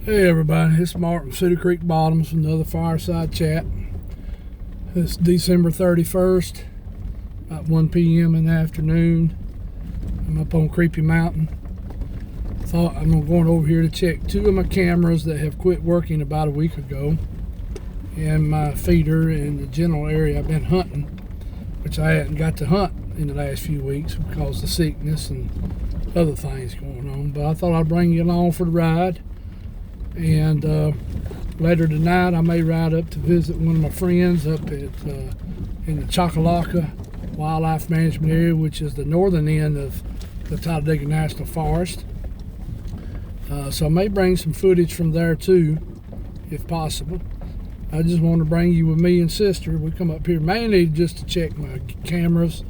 Hey everybody, it's Mark from Cedar Creek Bottoms with another fireside chat. It's December 31st, about 1 p.m. in the afternoon. I'm up on Creepy Mountain. Thought I'm going over here to check two of my cameras that have quit working about a week ago, and my feeder in the general area I've been hunting, which I hadn't got to hunt in the last few weeks because of sickness and other things going on. But I thought I'd bring you along for the ride. And later tonight I may ride up to visit one of my friends up at in the Choccolocco Wildlife Management Area, which is the northern end of the Talladega National Forest. So I may bring some footage from there too, if possible. I just wanted to bring you with me and sister. We come up here mainly just to check my cameras.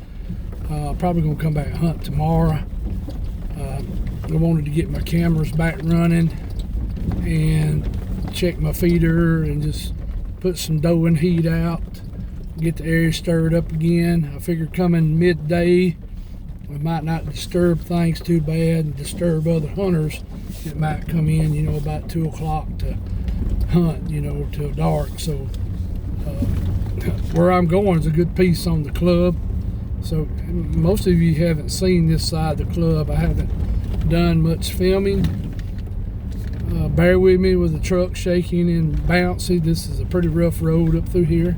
Probably gonna come back and hunt tomorrow. I wanted to get my cameras back running and check my feeder and just put some doe and heat out, get the area stirred up again. I figured coming midday we might not disturb things too bad and disturb other hunters that might come in, you know, about 2 o'clock to hunt, you know, till dark. So where I'm going is a good piece on the club. So most of you haven't seen this side of the club. I haven't done much filming. Bear with me with the truck shaking and bouncy. This is a pretty rough road up through here.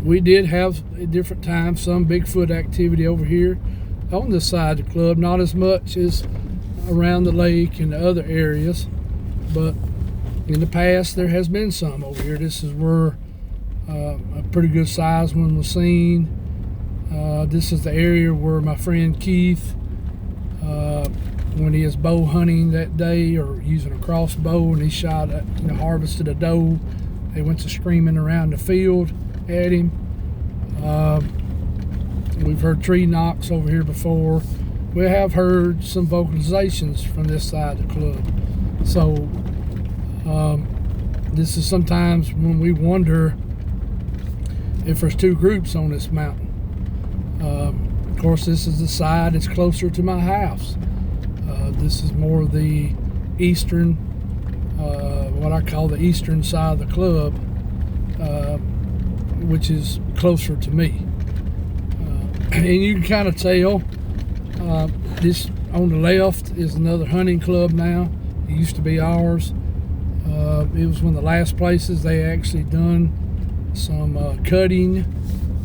We did have at different times some Bigfoot activity over here on this side of the club, not as much as around the lake and the other areas, but in the past there has been some over here. This is where a pretty good sized one was seen. This is the area where my friend Keith, when he was bow hunting that day or using a crossbow, and he shot at, you know, harvested a doe, they went to screaming around the field at him. We've heard tree knocks over here before. We have heard some vocalizations from this side of the club. So this is sometimes when we wonder if there's two groups on this mountain. Of course, this is the side that's closer to my house. This is more the eastern, what I call the eastern side of the club, which is closer to me. And you can kind of tell, this on the left is another hunting club now. It used to be ours. It was one of the last places they actually done some cutting.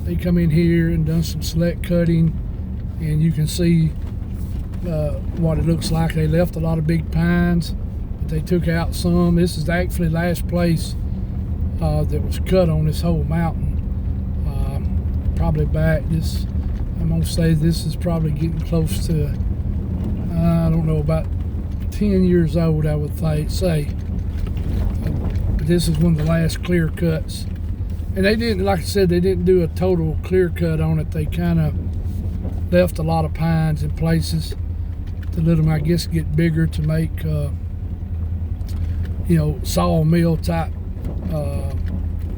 They come in here and done some select cutting, and you can see what it looks like. They left a lot of big pines, but they took out some. This is actually the last place that was cut on this whole mountain. Probably back this, I'm gonna say this is probably getting close to, I don't know, about 10 years old, I would say. But this is one of the last clear cuts. And they didn't, like I said, they didn't do a total clear cut on it. They kind of left a lot of pines in places to let them, I guess, get bigger to make, you know, sawmill type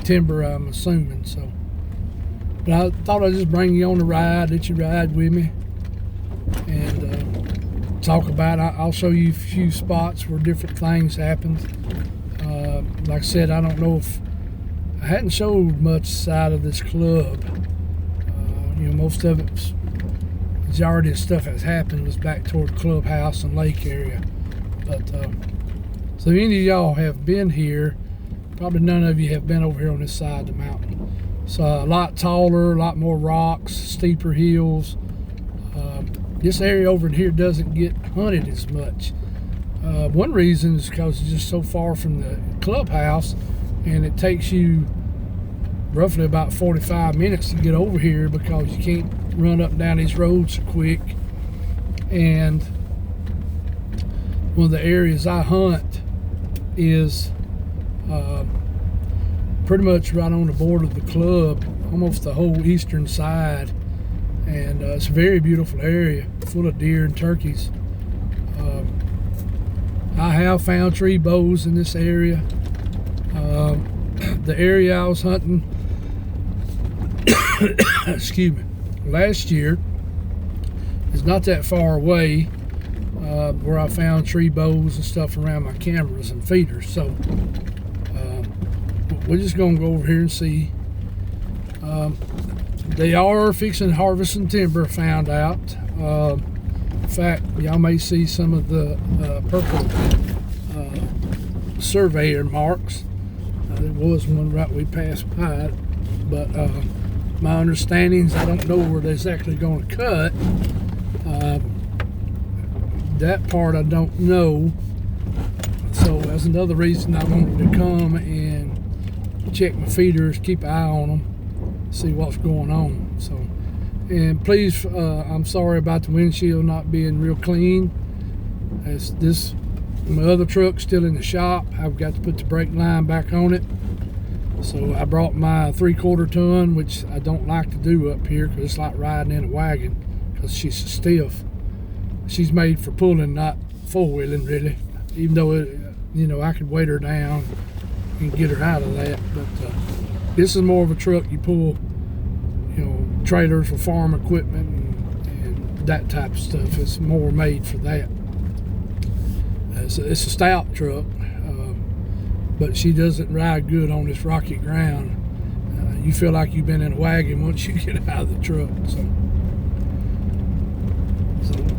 timber, I'm assuming. So, but I thought I'd just bring you on the ride, let you ride with me, and talk about it. I'll show you a few spots where different things happened. Like I said, I don't know if I hadn't showed much side of this club. You know, most of it, majority of stuff that's happened was back toward the clubhouse and lake area. But so if any of y'all have been here, probably none of you have been over here on this side of the mountain. So a lot taller, a lot more rocks, steeper hills. This area over here doesn't get hunted as much. One reason is because it's just so far from the clubhouse, and it takes you roughly about 45 minutes to get over here because you can't run up and down these roads so quick. And one of the areas I hunt is pretty much right on the border of the club, almost the whole eastern side, and it's a very beautiful area full of deer and turkeys. I have found tree bows in this area. The area I was hunting excuse me, last year is not that far away, where I found tree bows and stuff around my cameras and feeders. So we're just gonna go over here and see. They are fixing to harvest some timber, found out. In fact, y'all may see some of the purple surveyor marks. There was one right we passed by it, but my understanding is I don't know where they're exactly going to cut. That part I don't know. So that's another reason I wanted to come and check my feeders, keep an eye on them, see what's going on. So, and please, I'm sorry about the windshield not being real clean. As this, my other truck's still in the shop. I've got to put the brake line back on it. So I brought my 3/4 ton, which I don't like to do up here because it's like riding in a wagon because she's so stiff. She's made for pulling, not four-wheeling really. Even though it, you know, I could weight her down and get her out of that. But this is more of a truck you pull, you know, trailers for farm equipment and that type of stuff. It's more made for that. It's a stout truck, but she doesn't ride good on this rocky ground. You feel like you've been in a wagon once you get out of the truck. So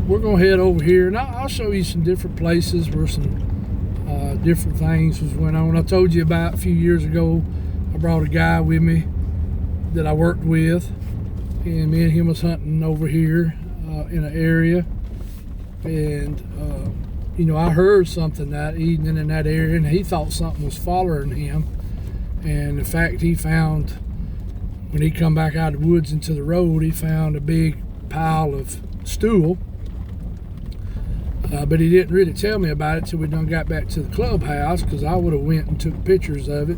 we're gonna head over here, and I'll show you some different places where some different things was going on. I told you about a few years ago, I brought a guy with me that I worked with, and me and him was hunting over here in an area, and you know, I heard something that evening in that area, and he thought something was following him. And in fact, he found, when he come back out of the woods into the road, he found a big pile of stool. But he didn't really tell me about it till we done got back to the clubhouse, because I would have went and took pictures of it,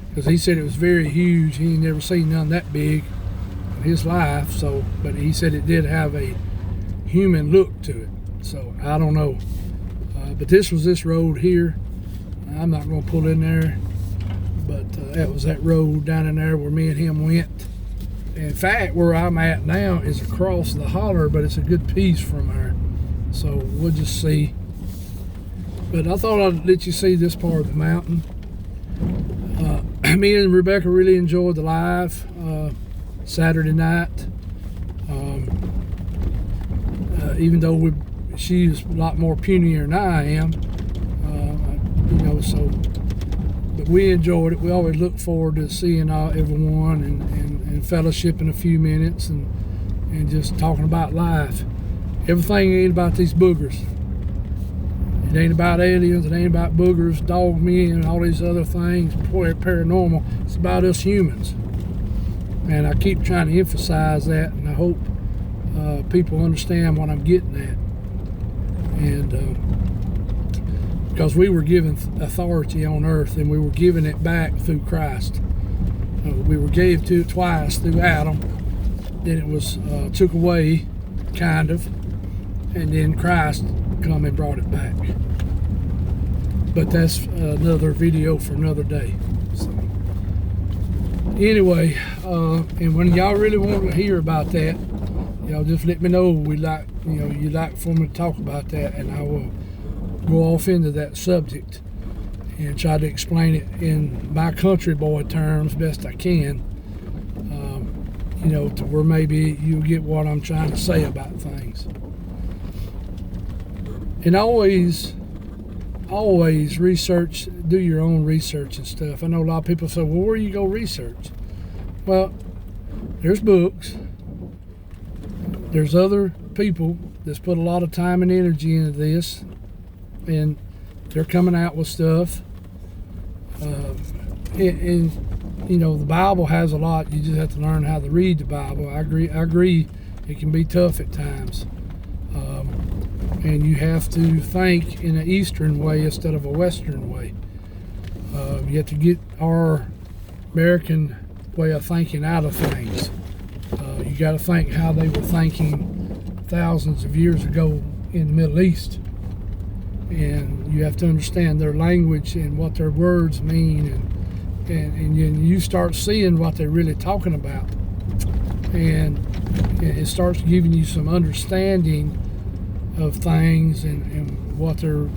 because he said it was very huge. He ain't never seen none that big in his life. So, but he said it did have a human look to it. So I don't know. But this was this road here. I'm not going to pull in there, but that was that road down in there where me and him went. In fact, where I'm at now is across the holler, but it's a good piece from there. So we'll just see. But I thought I'd let you see this part of the mountain. Me and Rebecca really enjoyed the live Saturday night. Even though she's a lot more punier than I am, you know, so, but we enjoyed it. We always look forward to seeing everyone and fellowshipping a few minutes and just talking about life. Everything ain't about these boogers. It ain't about aliens, it ain't about boogers, dog men, and all these other things, paranormal. It's about us humans. And I keep trying to emphasize that, and I hope people understand what I'm getting at. And because we were given authority on earth, and we were giving it back through Christ. We were gave to it twice through Adam. Then it was took away, kind of, and then Christ come and brought it back. But that's another video for another day. So, anyway, and when y'all really want to hear about that, y'all just let me know. We like, you know, you like for me to talk about that, and I will go off into that subject and try to explain it in my country boy terms best I can. You know, to where maybe you'll get what I'm trying to say about things. And always research, do your own research and stuff. I know a lot of people say, well, where do you go research? Well, there's books. There's other people that's put a lot of time and energy into this, and they're coming out with stuff. And you know, the Bible has a lot. You just have to learn how to read the Bible. I agree. It can be tough at times. And you have to think in an Eastern way instead of a Western way. You have to get our American way of thinking out of things. You got to think how they were thinking thousands of years ago in the Middle East. And you have to understand their language and what their words mean. And you start seeing what they're really talking about. And it starts giving you some understanding of things and what they're,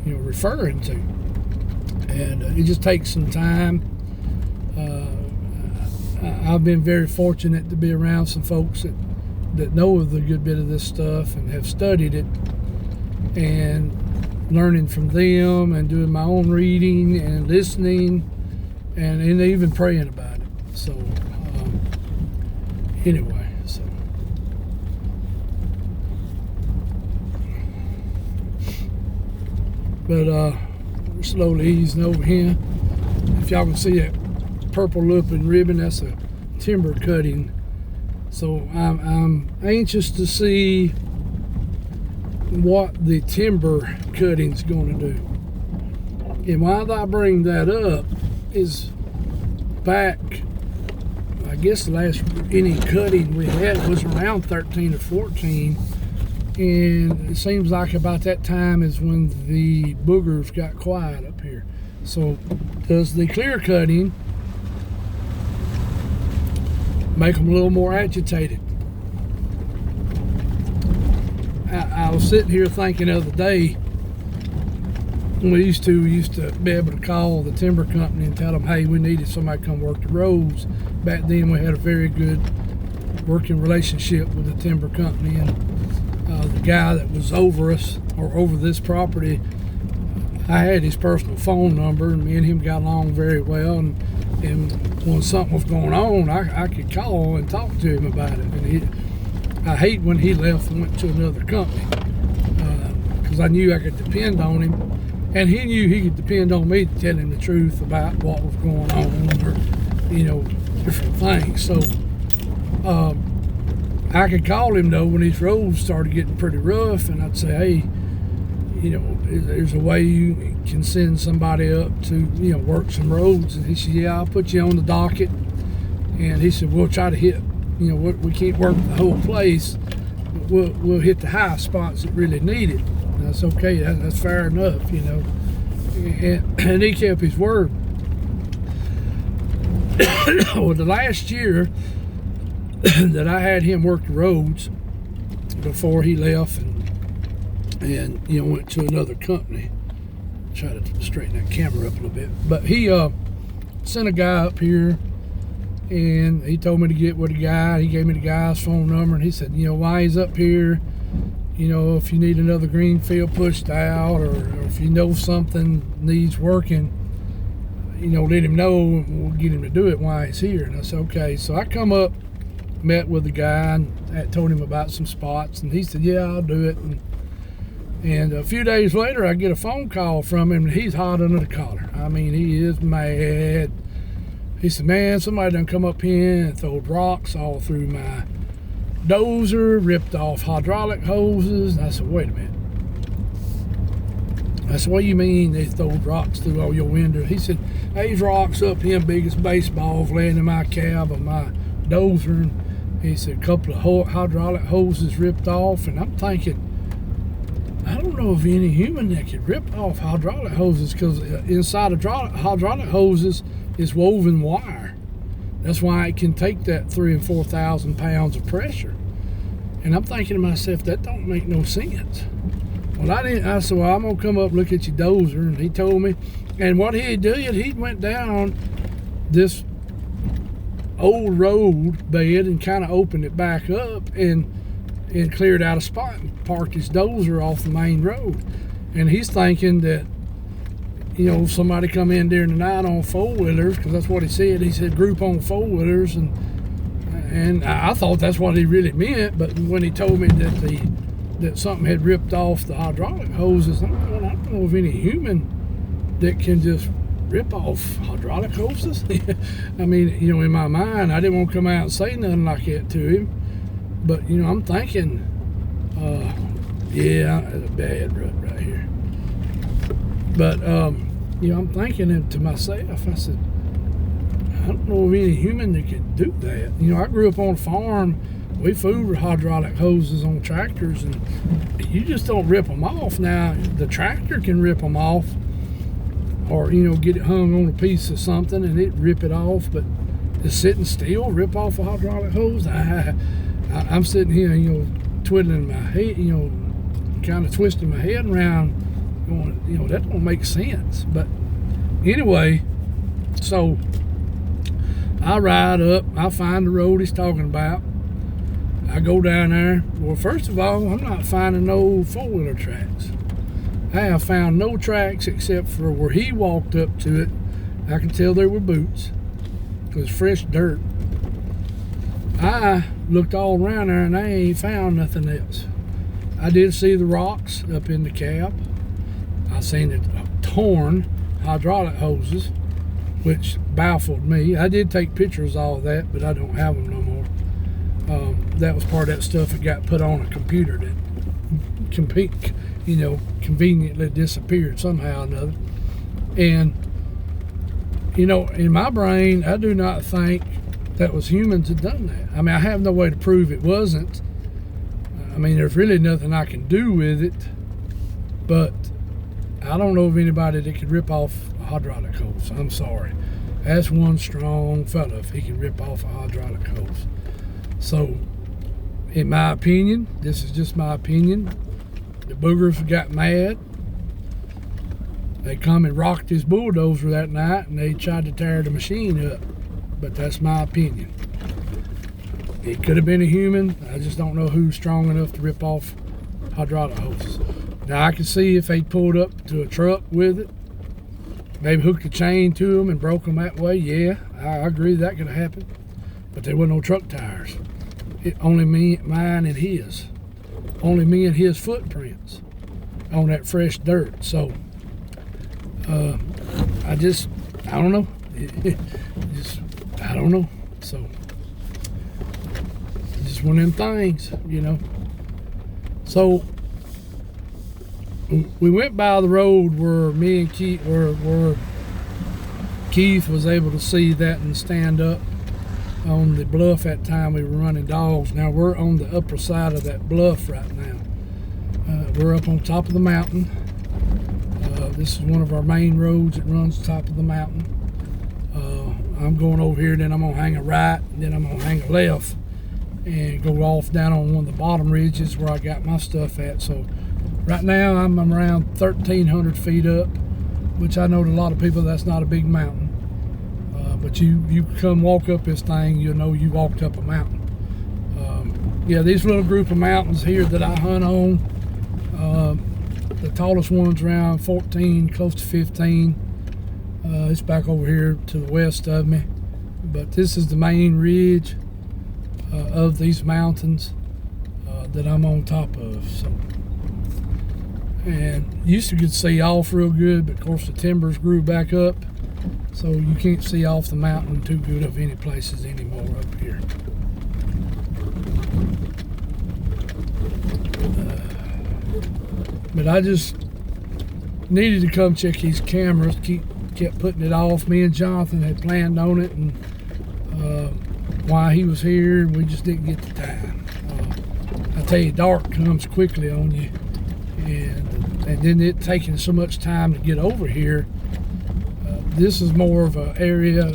referring to. And it just takes some time. I've been very fortunate to be around some folks that know of the good bit of this stuff and have studied it, and learning from them and doing my own reading and listening and even praying about it. So anyway, so but we're slowly easing over here. If y'all can see that purple looking ribbon, that's a timber cutting. So I'm anxious to see what the timber cutting's going to do. And why I bring that up is back, I guess the last any cutting we had was around 13 or 14, and it seems like about that time is when the boogers got quiet up here. So does the clear cutting make them a little more agitated? I was sitting here thinking the other day, we used to be able to call the timber company and tell them, hey, we needed somebody to come work the roads. Back then we had a very good working relationship with the timber company, and the guy that was over us or over this property, I had his personal phone number, and me and him got along very well, and when something was going on, I could call and talk to him about it. And I hate when he left and went to another company, because I knew I could depend on him, and he knew he could depend on me to tell him the truth about what was going on, or different things. So I could call him though when these roads started getting pretty rough, and I'd say, hey, there's a way you can send somebody up to work some roads. And he said, yeah, I'll put you on the docket. And he said, we'll try to hit, we can't work the whole place, but we'll hit the high spots that really need it. And that's okay, that's fair enough, and he kept his word. Well, the last year that I had him work the roads before he left and went to another company. Try to straighten that camera up a little bit. But he sent a guy up here, and he told me to get with the guy. He gave me the guy's phone number, and he said, while he's up here, if you need another green field pushed out, or if you know something needs working, let him know, and we'll get him to do it while he's here. And I said, okay. So I come up, met with the guy, and I told him about some spots, and he said, yeah, I'll do it. And a few days later, I get a phone call from him, and he's hot under the collar. I mean, he is mad. He said, man, somebody done come up here and throwed rocks all through my dozer, ripped off hydraulic hoses. And I said, wait a minute. I said, what do you mean they throwed rocks through all your windows? He said, these rocks up here, big as baseballs, laying in my cab of my dozer. And he said, a couple of hydraulic hoses ripped off. And I'm thinking, I don't know of any human that could rip off hydraulic hoses, because inside of hydraulic hoses is woven wire. That's why it can take that 3,000 and 4,000 pounds of pressure. And I'm thinking to myself, that don't make no sense. Well, I said, well, I'm gonna come up and look at your dozer. And he told me, and what he did, he went down this old road bed and kind of opened it back up and cleared out a spot and parked his dozer off the main road. And he's thinking that, somebody come in during the night on four-wheelers, because that's what he said. He said group on four-wheelers, and I thought that's what he really meant. But when he told me that something had ripped off the hydraulic hoses, I don't know of any human that can just rip off hydraulic hoses. I mean, you know, in my mind, I didn't want to come out and say nothing like that to him. But, you know, I'm thinking, yeah, that's a bad rut right here. But, you know, I'm thinking to myself, I said, I don't know of any human that could do that. You know, I grew up on a farm. We fooled with hydraulic hoses on tractors, and you just don't rip them off. Now, the tractor can rip them off, or, you know, get it hung on a piece of something and it rip it off, but just sitting still, rip off a hydraulic hose? I'm sitting here, you know, twiddling my head, you know, kind of twisting my head around, going, you know, that don't make sense. But anyway, so I ride up, I find the road he's talking about. I go down there. Well, first of all, I'm not finding no four-wheeler tracks. I have found no tracks except for where he walked up to it. I can tell there were boots. It was fresh dirt. I looked all around there and I ain't found nothing else. I did see the rocks up in the cab. I seen the torn hydraulic hoses, which baffled me. I did take pictures of all that, but I don't have them no more. That was part of that stuff that got put on a computer that you know, conveniently disappeared somehow or another. And, you know, in my brain, I do not think that was humans that done that. I mean, I have no way to prove it wasn't. I mean, there's really nothing I can do with it, but I don't know of anybody that could rip off a hydraulic hose. I'm sorry. That's one strong fella if he can rip off a hydraulic hose. So, in my opinion, this is just my opinion, the boogers got mad. They come and rocked his bulldozer that night and they tried to tear the machine up. But that's my opinion. It could have been a human. I just don't know who's strong enough to rip off hydraulic hoses. Now I can see if they pulled up to a truck with it, maybe hooked a chain to them and broke them that way. Yeah, I agree that could have happened. But there were no truck tires. Only mine and his. Only me and his footprints on that fresh dirt. So I don't know. I don't know. So just one of them things, you know. So we went by the road where me and Keith, where Keith was able to see that and stand up on the bluff. That time we were running dogs. Now we're on the upper side of that bluff right now. We're up on top of the mountain. This is one of our main roads that runs top of the mountain. I'm going over here, then I'm gonna hang a right, and then I'm gonna hang a left and go off down on one of the bottom ridges where I got my stuff at. So right now I'm around 1,300 feet up, which I know to a lot of people that's not a big mountain. But you come walk up this thing, you'll know you walked up a mountain. Yeah, these little group of mountains here that I hunt on, the tallest one's around 14, close to 15. It's back over here to the west of me. But this is the main ridge of these mountains that I'm on top of. So, and used to could see off real good, but of course the timbers grew back up. So you can't see off the mountain too good of any places anymore up here. But I just needed to come check these cameras. Kept putting it off. Me and Jonathan had planned on it, and why he was here, and we just didn't get the time. I tell you, dark comes quickly on you, and then it taking so much time to get over here. This is more of an area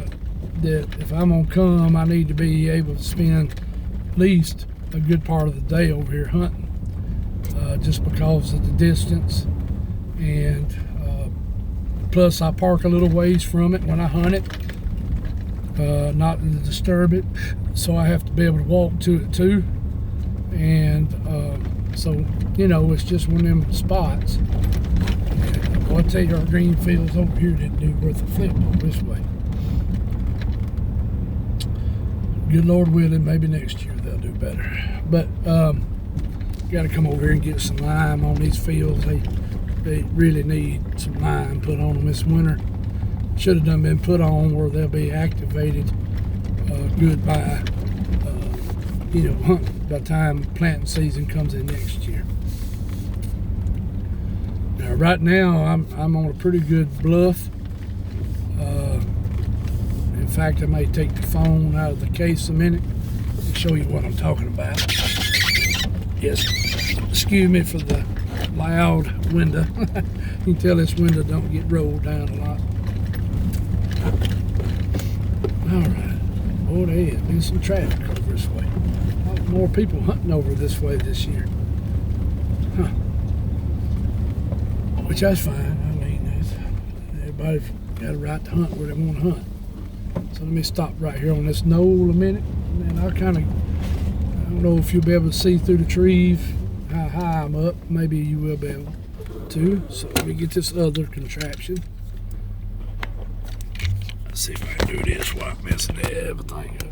that if I'm gonna come, I need to be able to spend at least a good part of the day over here hunting, just because of the distance, and plus I park a little ways from it when I hunt it, not to disturb it, so I have to be able to walk to it too. And so, you know, it's just one of them spots. Well, I tell you, our green fields over here didn't do worth a flip over this way. Good Lord willing, maybe next year they'll do better. But got to come over here and get some lime on these fields. They really need some lime put on them this winter. should have done been put on where they'll be activated good by hunt by the time planting season comes in next year. Now, right now I'm on a pretty good bluff. In fact, I may take the phone out of the case a minute and show you what I'm talking about. Yes, excuse me for the loud window. You can tell this window don't get rolled down a lot. All right. Oh, there has been some traffic over this way. A lot more people hunting over this way this year. Huh. Which that's fine. I mean, everybody's got a right to hunt where they want to hunt. So let me stop right here on this knoll a minute. And then I don't know if you'll be able to see through the trees how high I'm up. Maybe you will be able to. So let me get this other contraption. Let's see if I can do this without messing everything up.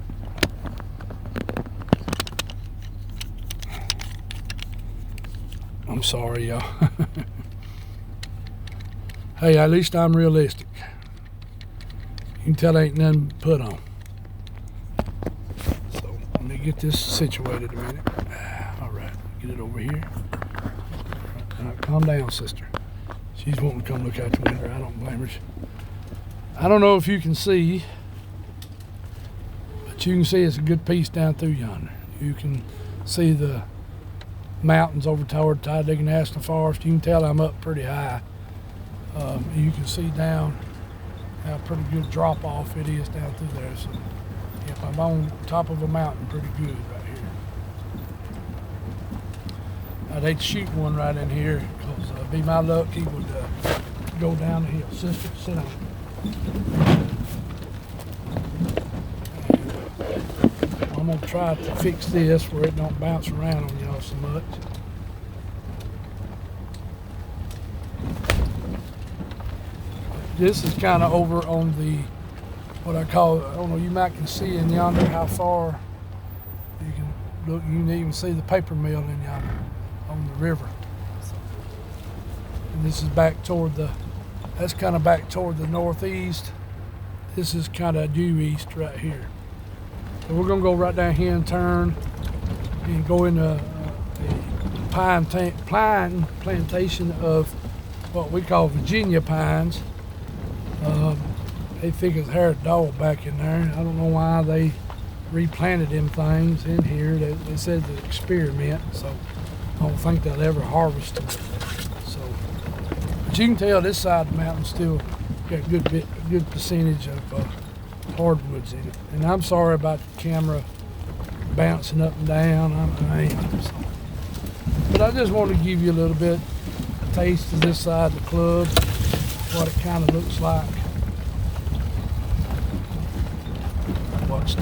I'm sorry, y'all. Hey, at least I'm realistic. You can tell ain't nothing put on. So let me get this situated a minute. All right, get it over here. All right, calm down, sister. She's wanting to come look out the window. I don't blame her. I don't know if you can see, but you can see it's a good piece down through yonder. You can see the mountains over toward Tydiggin National Forest. You can tell I'm up pretty high. You can see down how pretty good drop off it is down through there. So if I'm on top of a mountain, pretty good right here. I'd hate to shoot one right in here because be my luck he would go down the hill. Sister, sit down. I'm gonna try to fix this where it don't bounce around on y'all so much. This is kind of over on the, what I call, I don't know, you might can see in yonder how far you can look. You can even see the paper mill in yonder on the river. And this is back toward the, that's kind of back toward the northeast. This is kind of due east right here. So we're gonna go right down here and turn and go into a pine plantation of what we call Virginia pines. They think it's hair dog back in there. I don't know why they replanted them things in here. They said the experiment, so I don't think they'll ever harvest them. So, but you can tell this side of the mountain still got a good percentage of hardwoods in it. And I'm sorry about the camera bouncing up and down. I am. So. But I just want to give you a little bit of a taste of this side of the club, what it kind of looks like. Watch the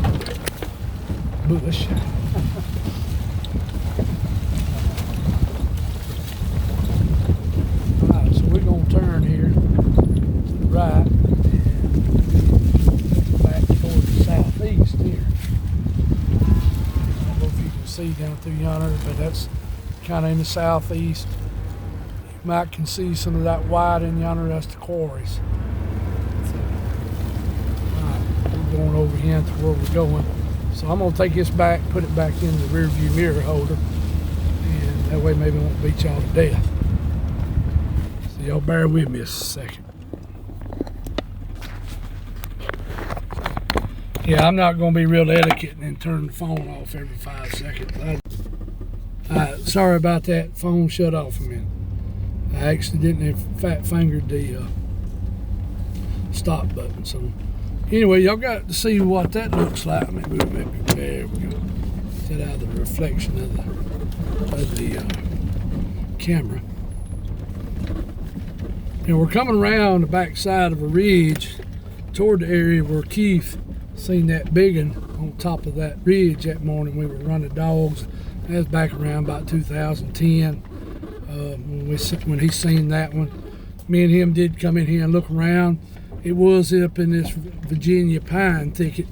bush. Alright, so we're going to turn here to the right and back toward the southeast here. I don't know if you can see down through yonder, but that's kind of in the southeast. You might can see some of that white in yonder, that's the quarries. Going over here to where we're going. So I'm going to take this back, put it back in the rear view mirror holder, and that way maybe I won't beat y'all to death. So y'all bear with me a second. Yeah, I'm not going to be real etiquette and turn the phone off every 5 seconds. Sorry about that. Phone shut off a minute. I accidentally fat fingered the stop button. So anyway, y'all got to see what that looks like. Maybe there we go. Get out of the reflection of the camera. And we're coming around the back side of a ridge toward the area where Keith seen that biggin on top of that ridge that morning. We were running dogs. That was back around about 2010 when he seen that one. Me and him did come in here and look around. It was up in this Virginia pine thicket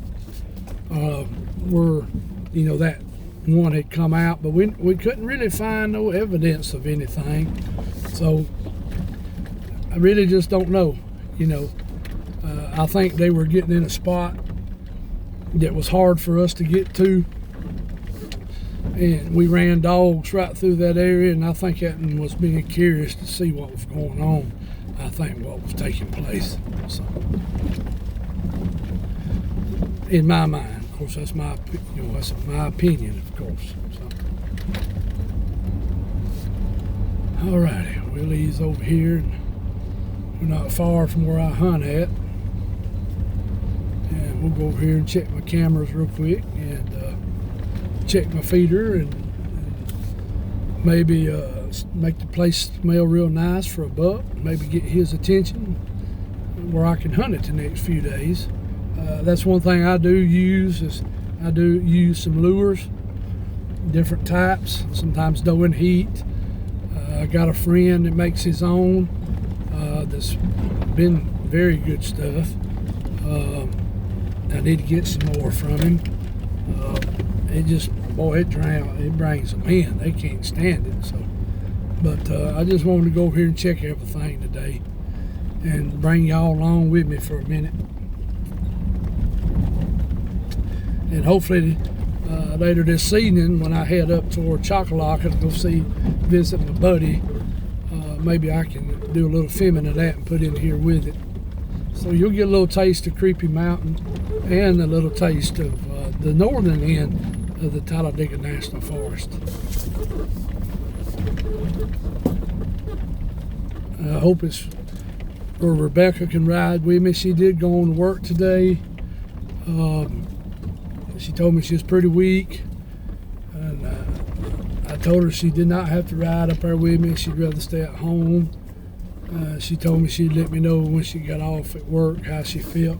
where, you know, that one had come out, but we couldn't really find no evidence of anything. So I really just don't know, you know. I think they were getting in a spot that was hard for us to get to, and we ran dogs right through that area, and I think that one was being curious to see what was going on. I think what was taking place. So, in my mind, of course, that's my opinion, of course. So, alrighty, we'll ease over here, and we're not far from where I hunt at. And we'll go over here and check my cameras real quick, and check my feeder, and maybe make the place smell real nice for a buck, maybe get his attention where I can hunt it the next few days. That's one thing I do use some lures, different types, sometimes doe and heat. I got a friend that makes his own that's been very good stuff. I need to get some more from him. It brings them in. They can't stand it. So, but I just wanted to go over here and check everything today, and bring y'all along with me for a minute. And hopefully later this evening, when I head up toward Chocolock to go visit my buddy, maybe I can do a little filming of that and put in here with it. So you'll get a little taste of Creepy Mountain and a little taste of the northern end of the Talladega National Forest. I hope it's where Rebecca can ride with me. She did go on to work today. She told me she was pretty weak, and I told her she did not have to ride up there with me. She'd rather stay at home. She told me she'd let me know when she got off at work how she felt.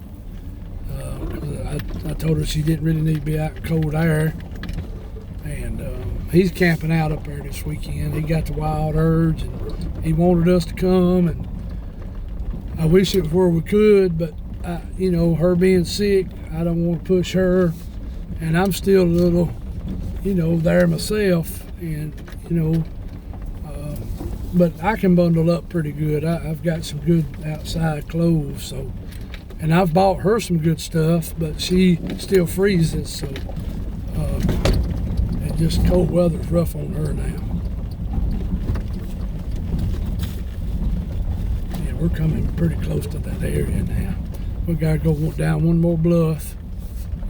I told her she didn't really need to be out in cold air. And he's camping out up there this weekend. He got the wild urge, and he wanted us to come. And I wish it was where we could, but her being sick, I don't want to push her. And I'm still a little, there myself. And but I can bundle up pretty good. I've got some good outside clothes, so, and I've bought her some good stuff, but she still freezes, so and just cold weather's rough on her now. Yeah, we're coming pretty close to that area now. We gotta go down one more bluff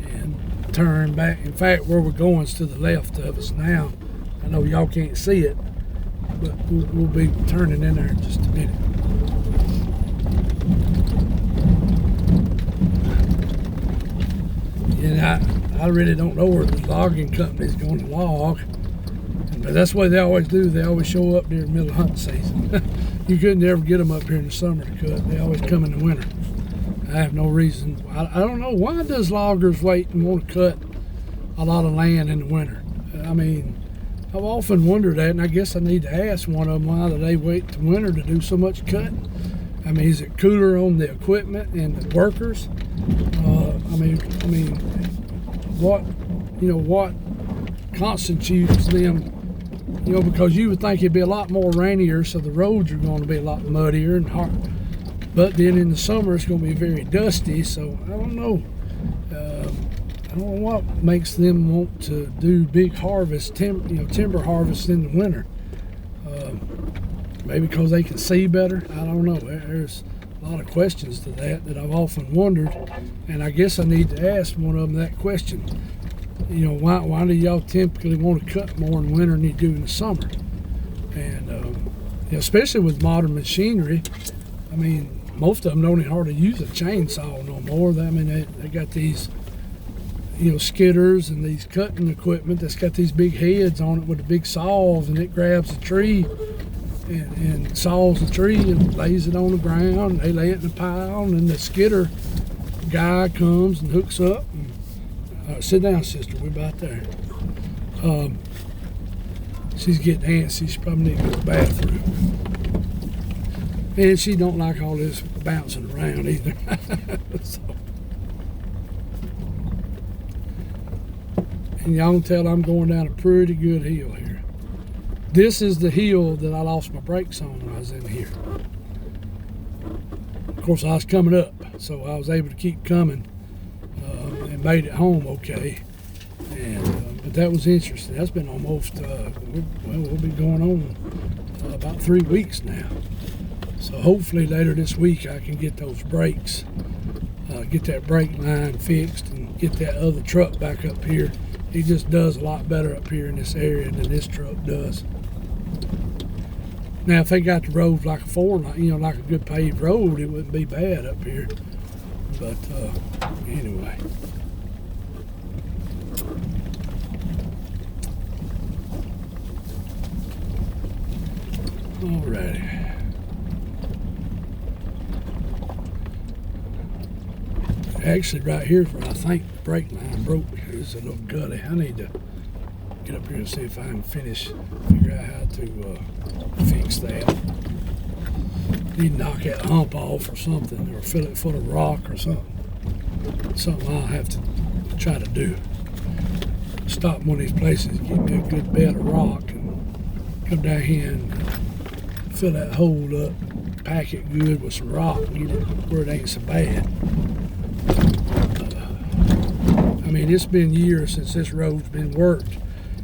and turn back. In fact, where we're going is to the left of us now. I know y'all can't see it, but we'll be turning in there in just a minute. And I really don't know where the logging company's going to log, but that's what they always do. They always show up during the middle of hunting season. You couldn't ever get them up here in the summer to cut. They always come in the winter. I have no reason. I don't know, why does loggers wait and want to cut a lot of land in the winter? I mean, I've often wondered that, and I guess I need to ask one of them, why do they wait to winter to do so much cutting? I mean, is it cooler on the equipment and the workers? What constitutes them? Because you would think it'd be a lot more rainier, so the roads are going to be a lot muddier and hard. But then in the summer, it's going to be very dusty. So I don't know. I don't know what makes them want to do big harvest, timber harvest in the winter. Maybe because they can see better. I don't know. There's a lot of questions to that I've often wondered, and I guess I need to ask one of them that question. Why do y'all typically want to cut more in winter than you do in the summer? And especially with modern machinery, I mean, most of them don't even hardly use a chainsaw no more. I mean, they got these skidders and these cutting equipment that's got these big heads on it with the big saws, and it grabs a tree and saws the tree and lays it on the ground, and they lay it in a pile, and then the skidder guy comes and hooks up. And, sit down, sister, we're about there. She's getting antsy. She probably needs to go to the bathroom. And she don't like all this bouncing around either. So. And y'all can tell I'm going down a pretty good hill here. This is the hill that I lost my brakes on when I was in here. Of course, I was coming up. so I was able to keep coming and made it home okay. And but that was interesting. That's been almost we'll be going on about 3 weeks now. So hopefully later this week I can get those brakes, get that brake line fixed, and get that other truck back up here. He just does a lot better up here in this area than this truck does. Now, if they got the road like a like a good paved road, it wouldn't be bad up here. But anyway. Alrighty. Actually, right here is where I think the brake line broke. It's a little gutty. I need to get up here and see if I can figure out how to fix that. Need to knock that hump off or something, or fill it full of rock or something. Something I'll have to try to do. Stop in one of these places, get me a good bed of rock, and come down here and fill that hole up, pack it good with some rock, get it where it ain't so bad. I mean, it's been years since this road's been worked.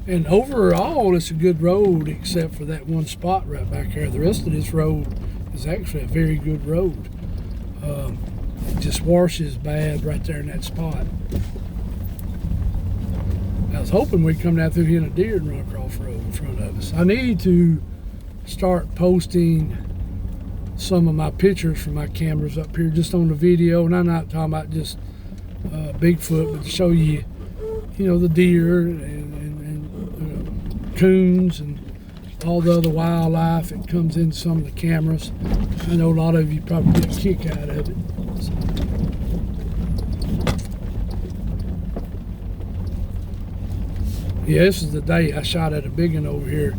And overall, it's a good road, except for that one spot right back there. The rest of this road is actually a very good road. It just washes bad right there in that spot. I was hoping we'd come down through here and a deer and run across the road in front of us. I need to start posting some of my pictures from my cameras up here just on the video. And I'm not talking about just Bigfoot, but to show you, the deer and coons and all the other wildlife that comes in some of the cameras. I know a lot of you probably get a kick out of it. So. Yeah, this is the day I shot at a big one over here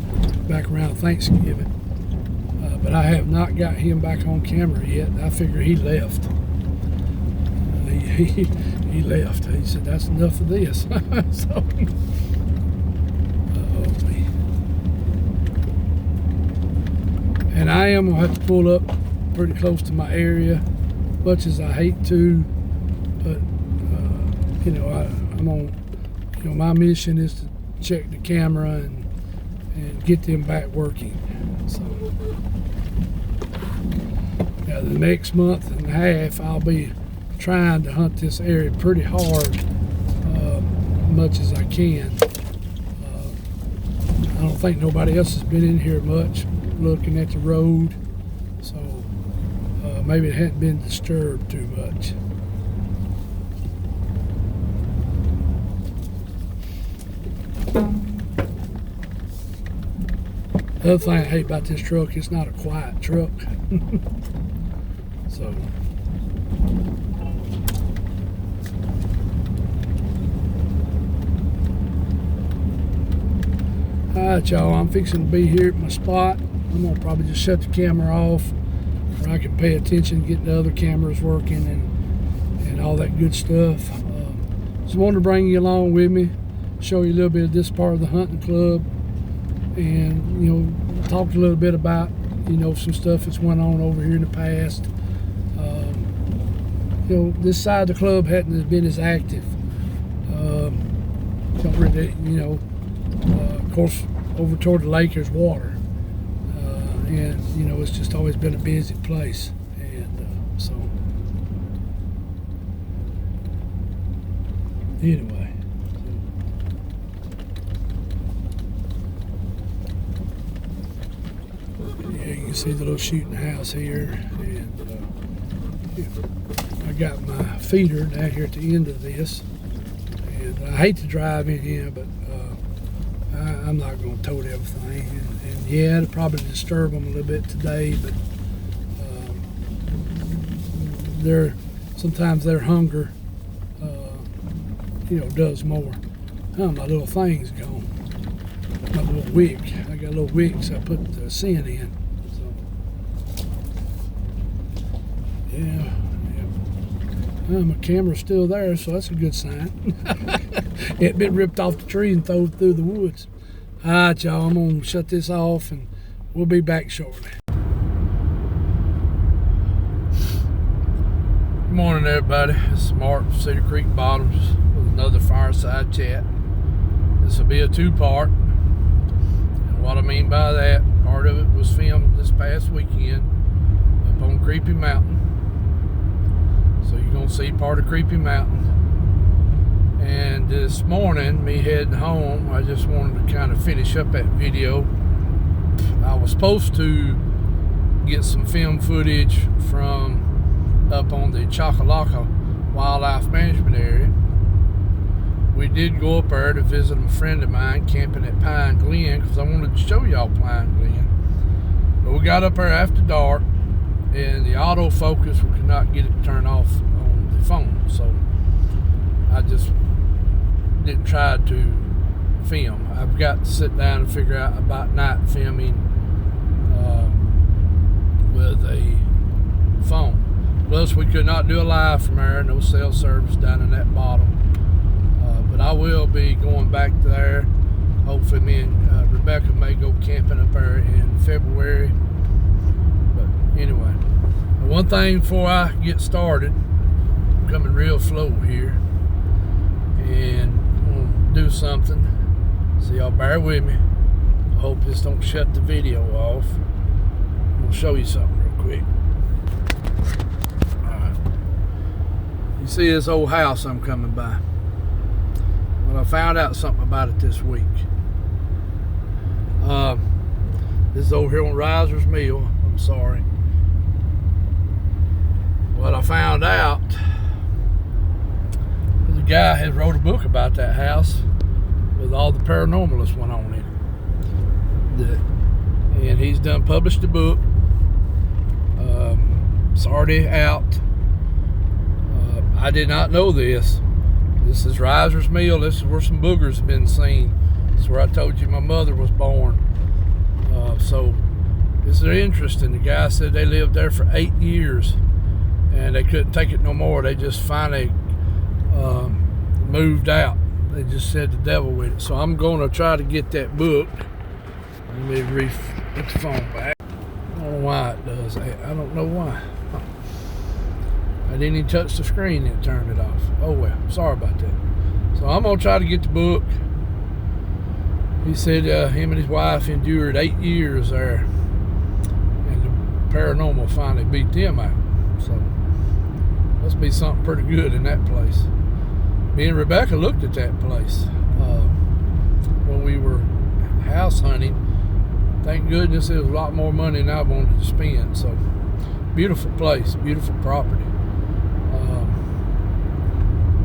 back around Thanksgiving. But I have not got him back on camera yet. I figure he left. He left. He said, that's enough of this. So, and I am going to have to pull up pretty close to my area, much as I hate to. But, I'm on, my mission is to check the camera and get them back working. So, now the next month and a half, I'll be trying to hunt this area pretty hard, much as I can. I don't think nobody else has been in here much looking at the road, so maybe it hadn't been disturbed too much. The other thing I hate about this truck, it's not a quiet truck. So alright, y'all, I'm fixing to be here at my spot. I'm gonna probably just shut the camera off where I can pay attention, get the other cameras working and all that good stuff. Just wanted to bring you along with me, show you a little bit of this part of the hunting club, and talk a little bit about some stuff that's went on over here in the past. This side of the club hadn't been as active. Don't really, of course, over toward the lake there's water, and it's just always been a busy place, and so anyway. Yeah, you can see the little shooting house here, and I got my feeder down here at the end of this, and I hate to drive in here, but I'm not going to tote everything, and yeah, it'll probably disturb them a little bit today, but sometimes their hunger does more. Oh, my little thing's gone. My little wick. I got little wicks I put the scent in. So yeah. Well, my camera's still there, so that's a good sign. It been ripped off the tree and thrown through the woods. All right, y'all, I'm gonna shut this off and we'll be back shortly. Good morning, everybody. This is Mark from Cedar Creek Bottoms with another fireside chat. This will be a two-part. And what I mean by that, part of it was filmed this past weekend up on Creepy Mountain. So you're going to see part of Creepy Mountain. And this morning, me heading home, I just wanted to kind of finish up that video. I was supposed to get some film footage from up on the Choccolocco Wildlife Management Area. We did go up there to visit a friend of mine camping at Pine Glen because I wanted to show y'all Pine Glen. But we got up there after dark and the autofocus, we could not get it to turn off on the phone. So I just didn't try to film. I've got to sit down and figure out about night filming with a phone. Plus, we could not do a live from there, no cell service down in that bottom. But I will be going back there. Hopefully, me and Rebecca may go camping up there in February. But anyway, one thing before I get started, I'm coming real slow here, and I'm gonna do something. So y'all bear with me. I hope this don't shut the video off. I'm gonna show you something real quick. You see this old house I'm coming by? Well, I found out something about it this week. This is over here on Riser's Mill. I'm sorry. What I found out is a guy has wrote a book about that house with all the paranormal that's went on in it. And he's done published a book. It's already out. I did not know this. This is Riser's Mill. This is where some boogers have been seen. This is where I told you my mother was born. So this is interesting. The guy said they lived there for 8 years and they couldn't take it no more. They just finally moved out. They just said the devil with it. So I'm going to try to get that book. Let me put the phone back. I don't know why it does that. I don't know why. I didn't even touch the screen and it turned it off. Oh well, sorry about that. So I'm gonna try to get the book. He said him and his wife endured 8 years there, and the paranormal finally beat them out. So must be something pretty good in that place. Me and Rebecca looked at that place when we were house hunting. Thank goodness it was a lot more money than I wanted to spend. So beautiful place, beautiful property.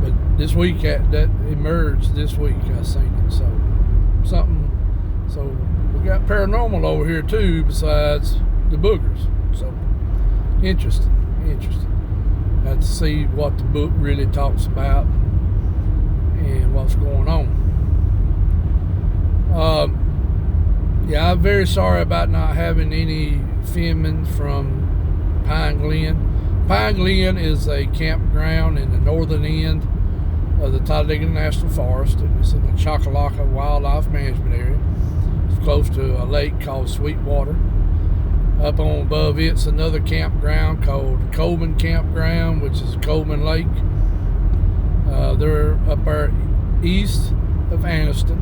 But this week that emerged this week, I seen it. So we got paranormal over here too, besides the boogers. So interesting. Got to see what the book really talks about and what's going on. Yeah, I'm very sorry about not having any filming from Pine Glen. Pine Glen is a campground in the northern end of the Talladega National Forest. It's in the Choccolocco Wildlife Management Area. It's close to a lake called Sweetwater. Up on above it's another campground called Coleman Campground, which is Coleman Lake. They're up there east of Anniston,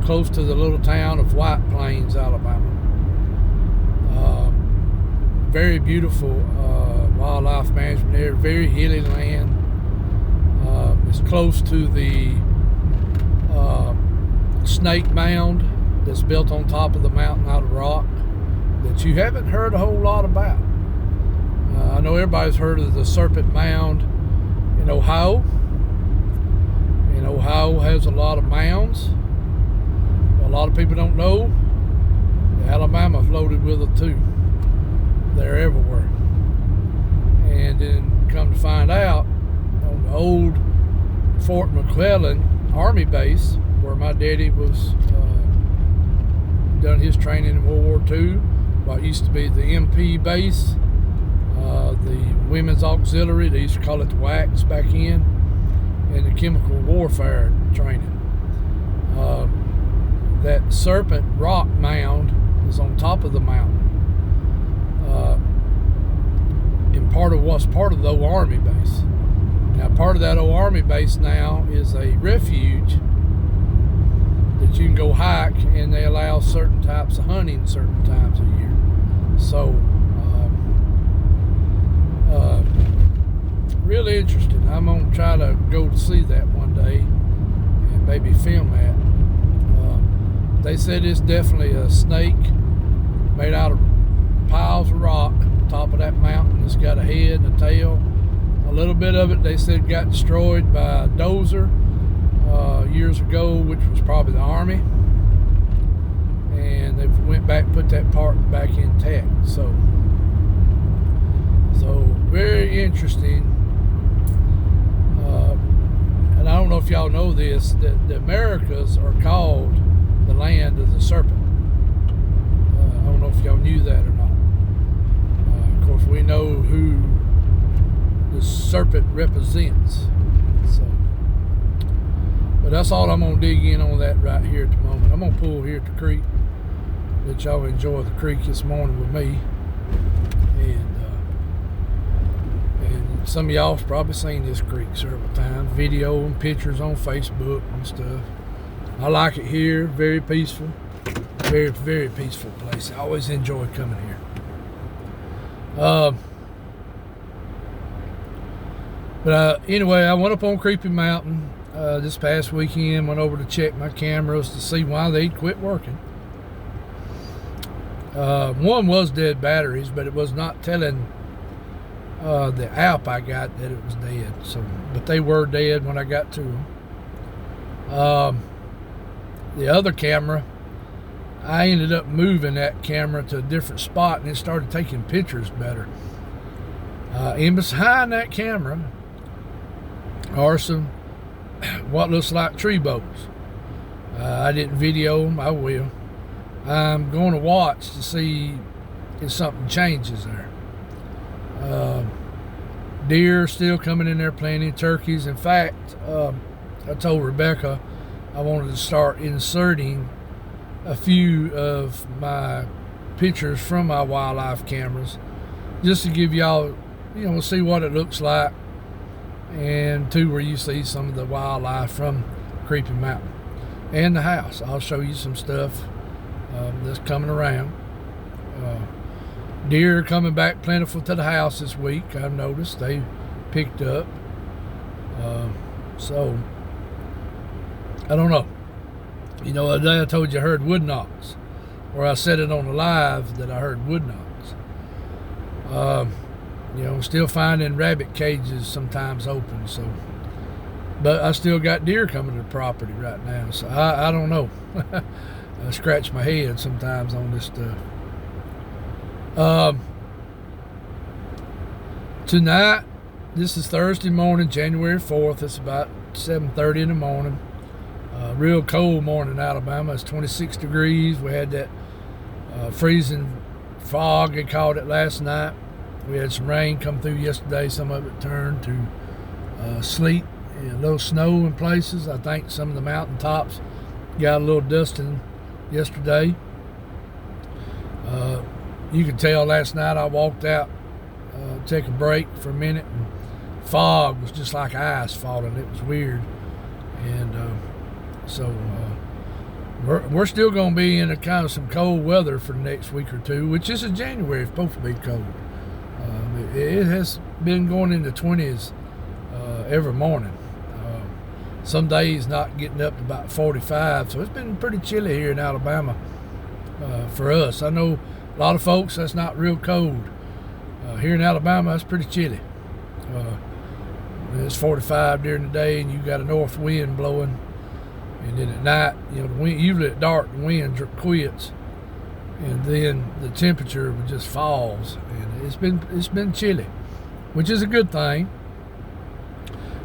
close to the little town of White Plains, Alabama. Very beautiful wildlife management area, very hilly land. It's close to the snake mound that's built on top of the mountain out of rock that you haven't heard a whole lot about. I know everybody's heard of the Serpent Mound in Ohio. And Ohio has a lot of mounds. A lot of people don't know Alabama floated with it too. They're everywhere. And then come to find out, on the old Fort McClellan Army base, where my daddy was done his training in World War II, what used to be the MP base, the Women's Auxiliary, they used to call it the WACs back in, and the chemical warfare training. That Serpent Rock mound is on top of the mountain. In part of what's part of the old Army base. Now, part of that old Army base now is a refuge that you can go hike, and they allow certain types of hunting certain times of year. So, really interesting. I'm going to try to go to see that one day and maybe film that. They said it's definitely a snake made out of piles of rock on top of that mountain. It's got a head and a tail. A little bit of it, they said, got destroyed by a dozer years ago, which was probably the Army. And they went back and put that part back intact. So very interesting. And I don't know if y'all know this, that the Americas are called the land of the serpent. I don't know if y'all knew that or not. Of course, we know who the serpent represents. So, but that's all I'm going to dig in on that right here at the moment. I'm going to pull here at the creek. Let y'all enjoy the creek this morning with me. And some of y'all have probably seen this creek several times. Video and pictures on Facebook and stuff. I like it here. Very peaceful. Very, very peaceful place. I always enjoy coming here. But anyway, I went up on Creepy Mountain this past weekend. Went over to check my cameras to see why they'd quit working. One was dead batteries, but it was not telling the app I got that it was dead. So, but they were dead when I got to them. The other camera, I ended up moving that camera to a different spot, and it started taking pictures better. And behind that camera are some what looks like tree boats. I didn't video them. I will. I'm going to watch to see if something changes there. Deer still coming in there plenty. Turkeys. In fact, I told Rebecca I wanted to start inserting a few of my pictures from my wildlife cameras just to give y'all, see what it looks like, and where you see some of the wildlife from Creepy Mountain and the house. I'll show you some stuff that's coming around. Deer are coming back plentiful to the house this week. I've noticed they picked up. So I don't know. The other day I told you I heard wood knocks, or I said it on the live that I heard wood knocks. Still finding rabbit cages sometimes open. So, but I still got deer coming to the property right now. So I don't know. I scratch my head sometimes on this stuff. Tonight, this is Thursday morning, January 4th. It's about 7:30 in the morning. Real cold morning in Alabama. It's 26 degrees. We had that freezing fog, they called it, last night. We had some rain come through yesterday. Some of it turned to sleet and a little snow in places. I think some of the mountain tops got a little dusting yesterday. You could tell last night I walked out, take a break for a minute, and fog was just like ice falling. It was weird. And so we're still going to be in a kind of some cold weather for the next week or two, which is in January. It's supposed to be cold. It has been going in the 20s every morning. Some days not getting up to about 45, so it's been pretty chilly here in Alabama for us. I know a lot of folks, that's not real cold. Here in Alabama, that's pretty chilly. It's 45 during the day, and you got a north wind blowing, and then at night, the wind, usually at dark, the wind quits, and then the temperature just falls, and it's been chilly, which is a good thing.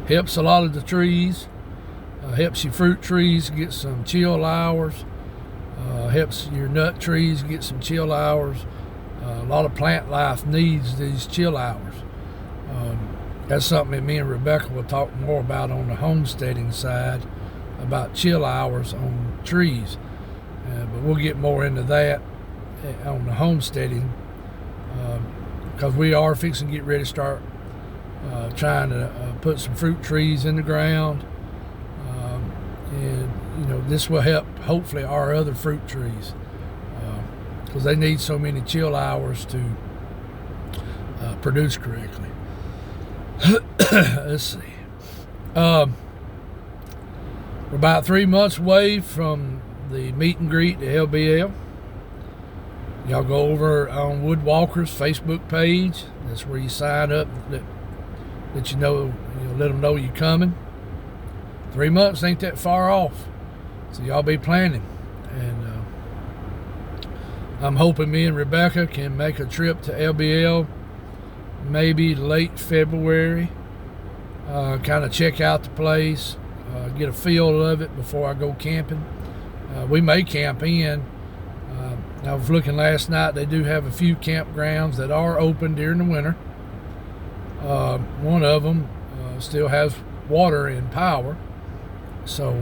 Helps a lot of the trees. Helps your fruit trees get some chill hours. Helps your nut trees get some chill hours. A lot of plant life needs these chill hours. That's something that me and Rebecca will talk more about on the homesteading side, about chill hours on trees. But we'll get more into that on the homesteading. because we are fixing to get ready to start trying to put some fruit trees in the ground, and this will help hopefully our other fruit trees, because they need so many chill hours to produce correctly. Let's see. We're about 3 months away from the meet and greet at LBL. Y'all go over on Woodwalker's Facebook page. That's where you sign up. Let let them know you're coming. 3 months ain't that far off, so y'all be planning. And I'm hoping me and Rebecca can make a trip to LBL maybe late February. Kind of check out the place, get a feel of it before I go camping. We may camp in. I was looking last night. They do have a few campgrounds that are open during the winter. One of them still has water and power, so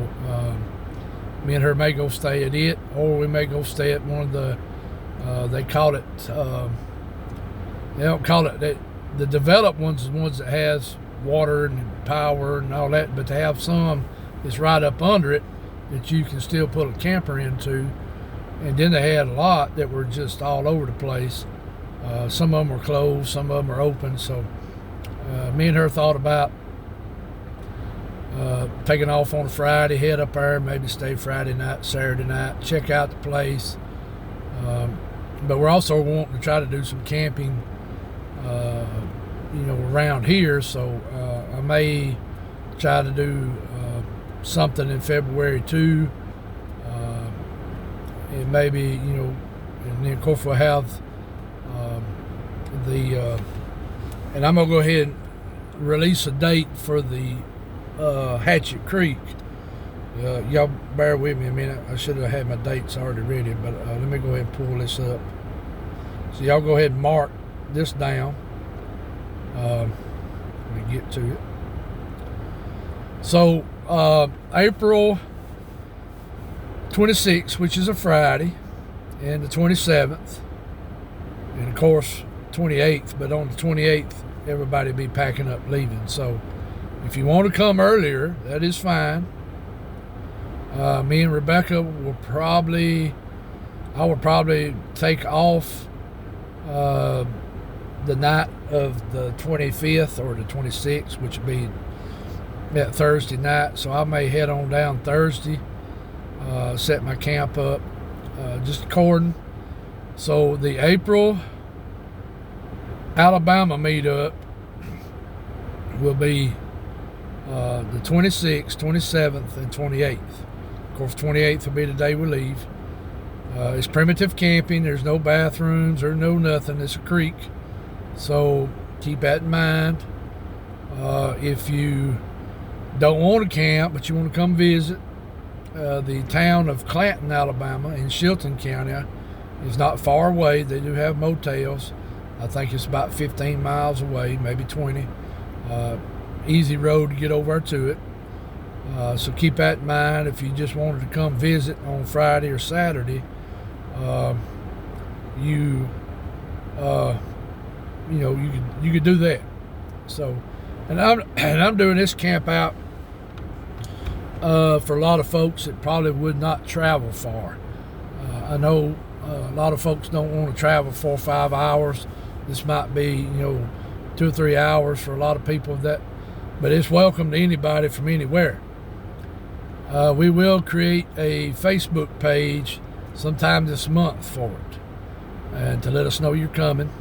me and her may go stay at it, or we may go stay at one of the they call it they don't call it the developed ones, the ones that has water and power and all that, but they have some that's right up under it that you can still put a camper into. And then they had a lot that were just all over the place. Some of them were closed, some of them are open. So me and her thought about taking off on a Friday, head up there, maybe stay Friday night, Saturday night, check out the place. But we're also wanting to try to do some camping, around here. So I may try to do something in February too. And maybe, and then of course we'll have and I'm going to go ahead and release a date for the Hatchet Creek. Y'all bear with me a minute. I should have had my dates already ready, but let me go ahead and pull this up. So y'all go ahead and mark this down. Let me get to it. So April 26th, which is a Friday, and the 27th, and of course 28th, but on the 28th everybody will be packing up leaving. So if you want to come earlier, that is fine. Me and Rebecca will I will probably take off the night of the 25th or the 26th, which would be that Thursday night. So I may head on down Thursday, set my camp up, just according. So the April Alabama meetup will be the 26th, 27th, and 28th. Of course, 28th will be the day we leave. It's primitive camping. There's no bathrooms or no nothing. It's a creek. So keep that in mind. If you don't want to camp, but you want to come visit, the town of Clanton, Alabama, in Chilton County is not far away. They do have motels. I think it's about 15 miles away, maybe 20. Easy road to get over to it. So keep that in mind. If you just wanted to come visit on Friday or Saturday, you could do that. So, and I'm doing this camp out for a lot of folks that probably would not travel far. I know a lot of folks don't want to travel 4 or 5 hours. This might be 2 or 3 hours for a lot of people, but it's welcome to anybody from anywhere. We will create a Facebook page sometime this month for it, and to let us know you're coming.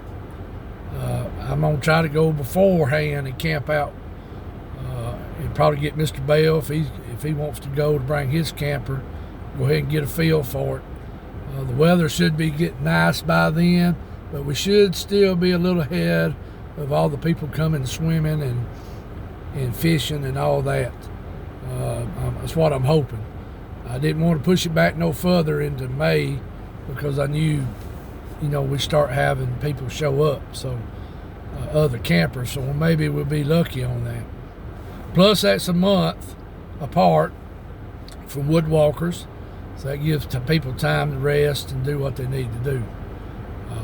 I'm going to try to go beforehand and camp out, and probably get Mr. Bell, if he wants to go, to bring his camper, go ahead and get a feel for it. The weather should be getting nice by then, but we should still be a little ahead of all the people coming swimming and fishing and all that. That's what I'm hoping. I didn't want to push it back no further into May, because I knew, we start having people show up, so other campers, so maybe we'll be lucky on that. Plus, that's a month apart from Woodwalkers, so that gives people time to rest and do what they need to do.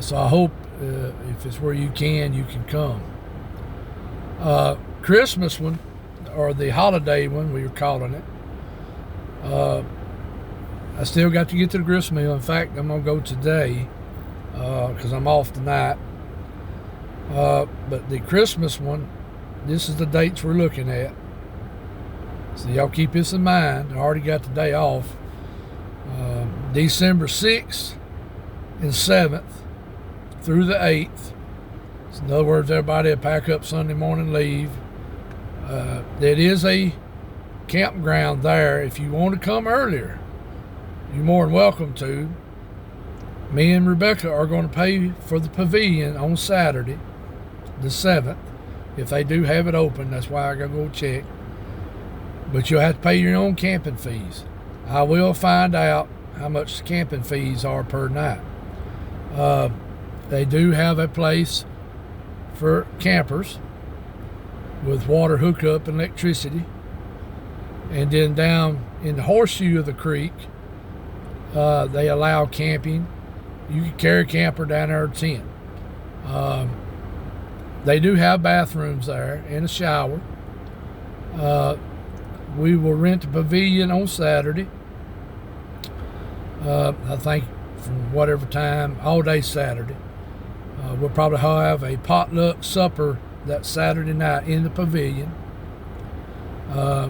So I hope if it's where you can come. Christmas one, or the holiday one, we were calling it. I still got to get to the grist mill. In fact, I'm gonna go today because I'm off tonight. But the Christmas one, this is the dates we're looking at. So y'all keep this in mind. I already got the day off. December 6th and 7th through the 8th. So in other words, everybody will pack up Sunday morning, leave. It is a campground there. If you want to come earlier, you're more than welcome to. Me and Rebecca are going to pay for the pavilion on Saturday, the 7th. If they do have it open, that's why I got to go check. But you'll have to pay your own camping fees. I will find out how much the camping fees are per night. They do have a place for campers with water hookup and electricity. And then down in the horseshoe of the creek, they allow camping. You can carry a camper down there or tent. They do have bathrooms there and a shower. We will rent a pavilion on Saturday. I think from whatever time, all day Saturday. We'll probably have a potluck supper that Saturday night in the pavilion.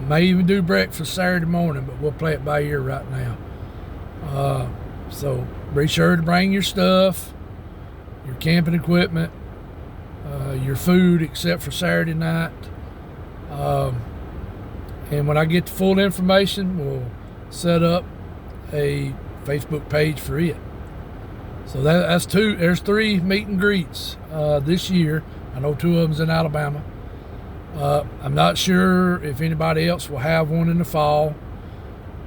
May even do breakfast Saturday morning, but we'll play it by ear right now. So be sure to bring your stuff, your camping equipment, your food, except for Saturday night. And when I get the full information, we'll set up a Facebook page for it. So that's two. There's 3 meet and greets this year. I know 2 of them's in Alabama. I'm not sure if anybody else will have one in the fall,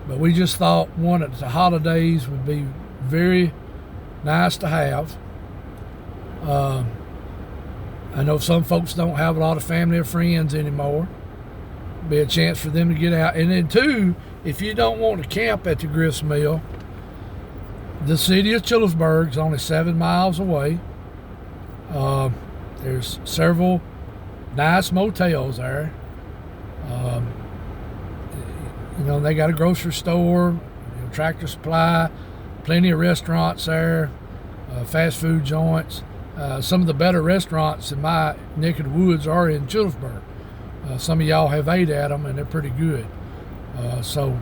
but we just thought one at the holidays would be very nice to have. I know some folks don't have a lot of family or friends anymore. Be a chance for them to get out. And then 2, if you don't want to camp at the grist mill, the city of Childersburg is only 7 miles away. There's several nice motels there. They got a grocery store, Tractor Supply, plenty of restaurants there, fast food joints. Some of the better restaurants in my neck of the woods are in Childersburg. Some of y'all have ate at them and they're pretty good. So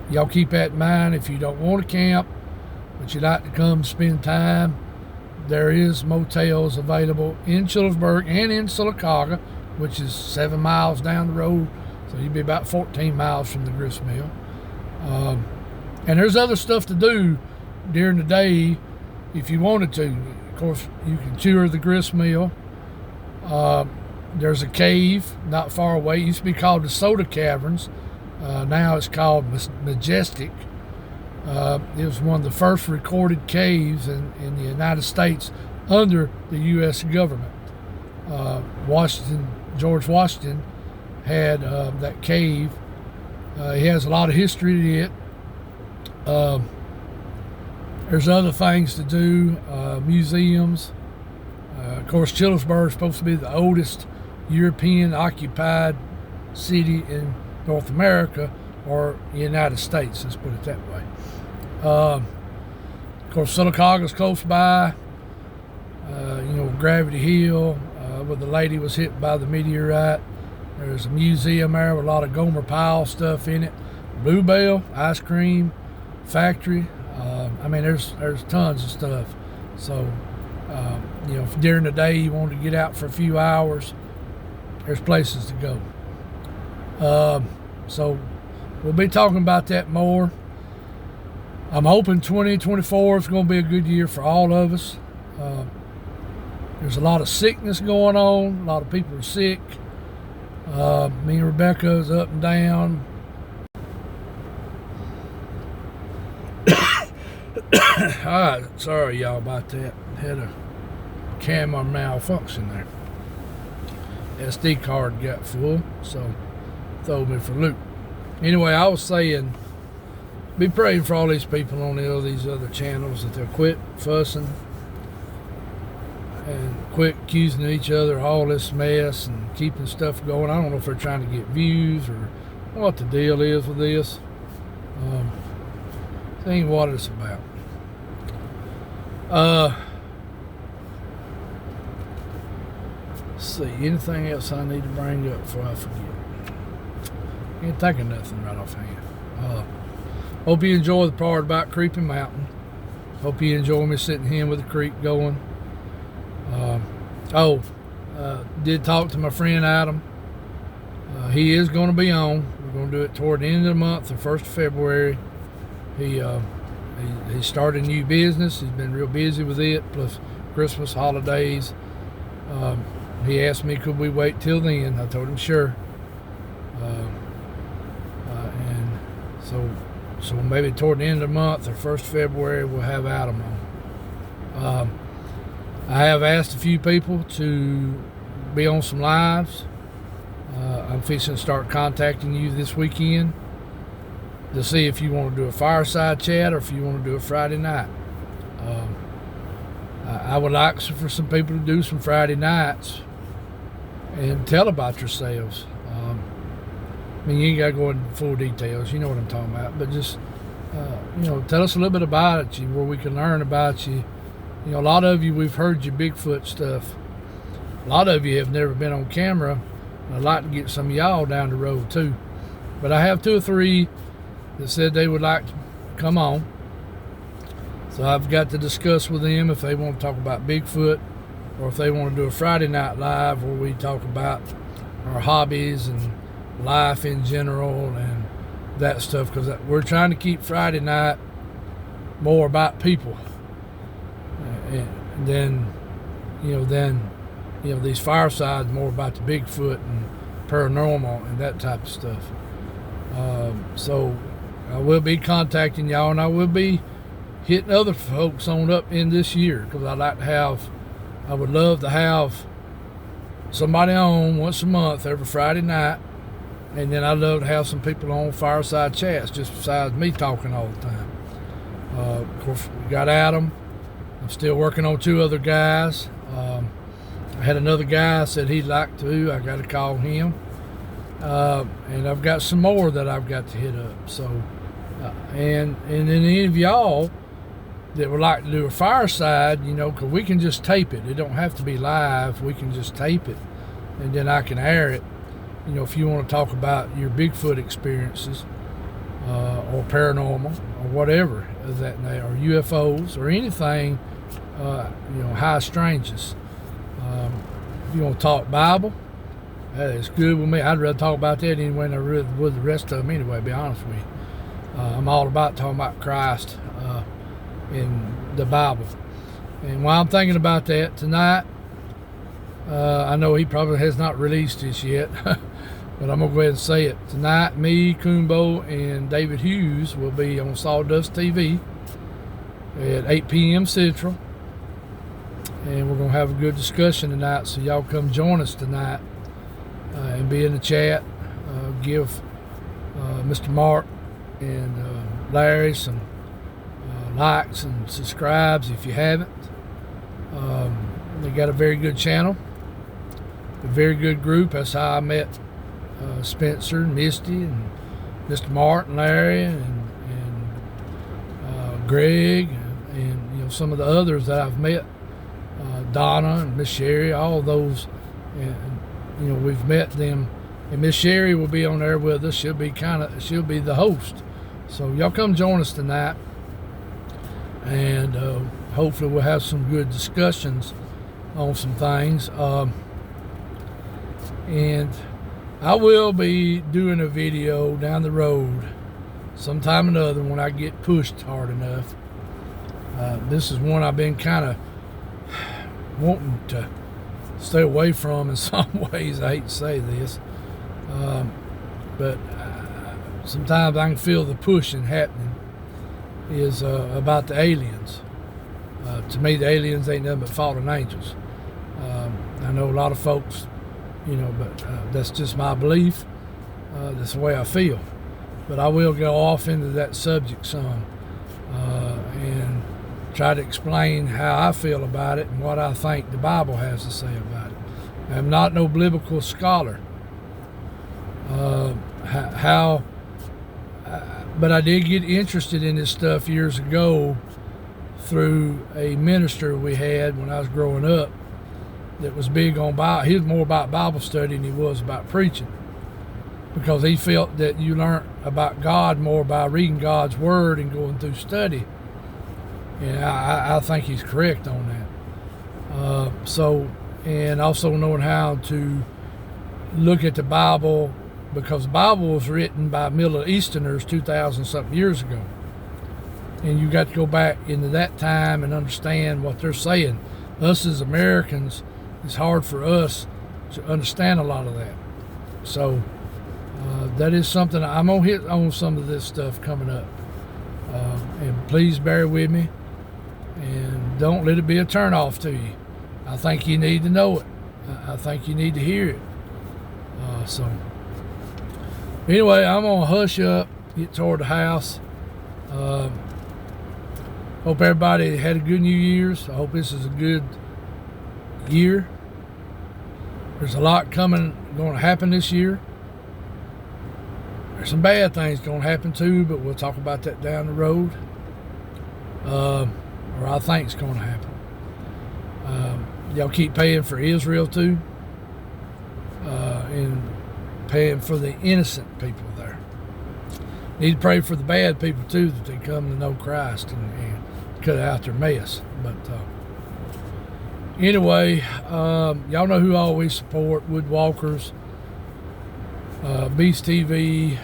y'all keep that in mind. If you don't want to camp, but you'd like to come spend time, there is motels available in Childersburg and in Sylacauga, which is 7 miles down the road. So you'd be about 14 miles from the grist mill. And there's other stuff to do during the day if you wanted to. Of course, you can tour the grist mill. There's a cave not far away. It used to be called the Soda Caverns. Now it's called Majestic. It was one of the first recorded caves in the United States under the U.S. government. George Washington had that cave. He has a lot of history to it. There's other things to do, museums. Of course, Childersburg is supposed to be the oldest European occupied city in North America, or the United States, let's put it that way. Of course, Sylacauga is close by. Gravity Hill, where the lady was hit by the meteorite. There's a museum there with a lot of Gomer Pyle stuff in it. Bluebell ice cream factory. There's tons of stuff. So, if during the day you want to get out for a few hours, there's places to go. So we'll be talking about that more. I'm hoping 2024 is going to be a good year for all of us. There's a lot of sickness going on. A lot of people are sick. Me and Rebecca is up and down. Alright, sorry y'all about that. Had a camera malfunction there. SD card got full, so throw me for a loop. Anyway, I was saying, be praying for all these people on these other channels that they'll quit fussing and quit accusing each other of all this mess and keeping stuff going. I don't know if they're trying to get views or what the deal is with this. This ain't what it's about. Let's see, anything else I need to bring up before I forget? Can't think of nothing right offhand. Hope you enjoy the part about Creeping Mountain. Hope you enjoy me sitting here with the creek going. Did talk to my friend Adam. He is going to be on. We're going to do it toward the end of the month, the 1st of February. He started a new business. He's been real busy with it, plus Christmas, holidays. He asked me, could we wait till then? I told him sure. And so maybe toward the end of the month or 1st of February, we'll have Adam on. I have asked a few people to be on some lives. I'm fixing to start contacting you this weekend to see if you want to do a fireside chat or if you want to do a Friday night. I would like for some people to do some Friday nights and tell about yourselves. I mean, you ain't got to go into full details. You know what I'm talking about. But just, tell us a little bit about you, where we can learn about you. You know, a lot of you, we've heard your Bigfoot stuff. A lot of you have never been on camera. I'd like to get some of y'all down the road, too. But I have 2 or 3 that said they would like to come on. So I've got to discuss with them if they want to talk about Bigfoot or if they want to do a Friday night live where we talk about our hobbies and life in general and that stuff, because we're trying to keep Friday night more about people and then these firesides more about the Bigfoot and paranormal and that type of stuff. So I will be contacting y'all, and I will be hitting other folks on up in this year, because I would love to have somebody on once a month every Friday night. And then I'd love to have some people on fireside chats, just besides me talking all the time. Of course, we got Adam. I'm still working on 2 other guys. I had another guy said he'd like to. I got to call him. And I've got some more that I've got to hit up. So, and then any of y'all that would like to do a fireside, because we can just tape it. It don't have to be live. We can just tape it, and then I can air it. If you want to talk about your Bigfoot experiences or paranormal or whatever that or UFOs or anything, high strangeness. If you want to talk Bible, that is good with me. I'd rather talk about that anyway than I really would the rest of them anyway, to be honest with you. I'm all about talking about Christ in the Bible. And while I'm thinking about that tonight, I know he probably has not released this yet, but I'm going to go ahead and say it. Tonight, me, Coonbo, and David Hughes will be on Sawdust TV at 8 p.m. Central. And we're going to have a good discussion tonight, so y'all come join us tonight and be in the chat. Give Mr. Mark and Larry some likes and subscribes if you haven't. They got a very good channel, a very good group. That's how I met Spencer and Misty and Mr. Martin, Larry, and Greg, and some of the others that I've met, Donna and Miss Sherry, all those, and we've met them. And Miss Sherry will be on there with us. She'll be the host. So y'all come join us tonight, and hopefully we'll have some good discussions on some things. And I will be doing a video down the road sometime or another when I get pushed hard enough. This is one I've been kind of wanting to stay away from in some ways. I hate to say this, but sometimes I can feel the pushing happening. Is about the aliens. To me, the aliens ain't nothing but fallen angels. I know a lot of folks, but that's just my belief. That's the way I feel. But I will go off into that subject some. And try to explain how I feel about it and what I think the Bible has to say about it. I'm not no biblical scholar. But I did get interested in this stuff years ago through a minister we had when I was growing up that was big on Bible. He was more about Bible study than he was about preaching, because he felt that you learn about God more by reading God's Word and going through study. And I think he's correct on that. And also knowing how to look at the Bible, because the Bible was written by Middle Easterners 2,000 something years ago. And you got to go back into that time and understand what they're saying. Us as Americans, it's hard for us to understand a lot of that. So that is something I'm going to hit on, some of this stuff coming up. And please bear with me, and don't let it be a turnoff to you. I think you need to know it. I think you need to hear it. Anyway, I'm going to hush up, get toward the house. Hope everybody had a good New Year's. I hope this is a good year. There's a lot going to happen this year. There's some bad things going to happen too, but we'll talk about that down the road. Or I think it's going to happen. Y'all keep paying for Israel too, and paying for the innocent people there. Need to pray for the bad people too, that they come to know Christ and cut out their mess. But anyway, y'all know who I always support: Woodwalkers, Beast TV,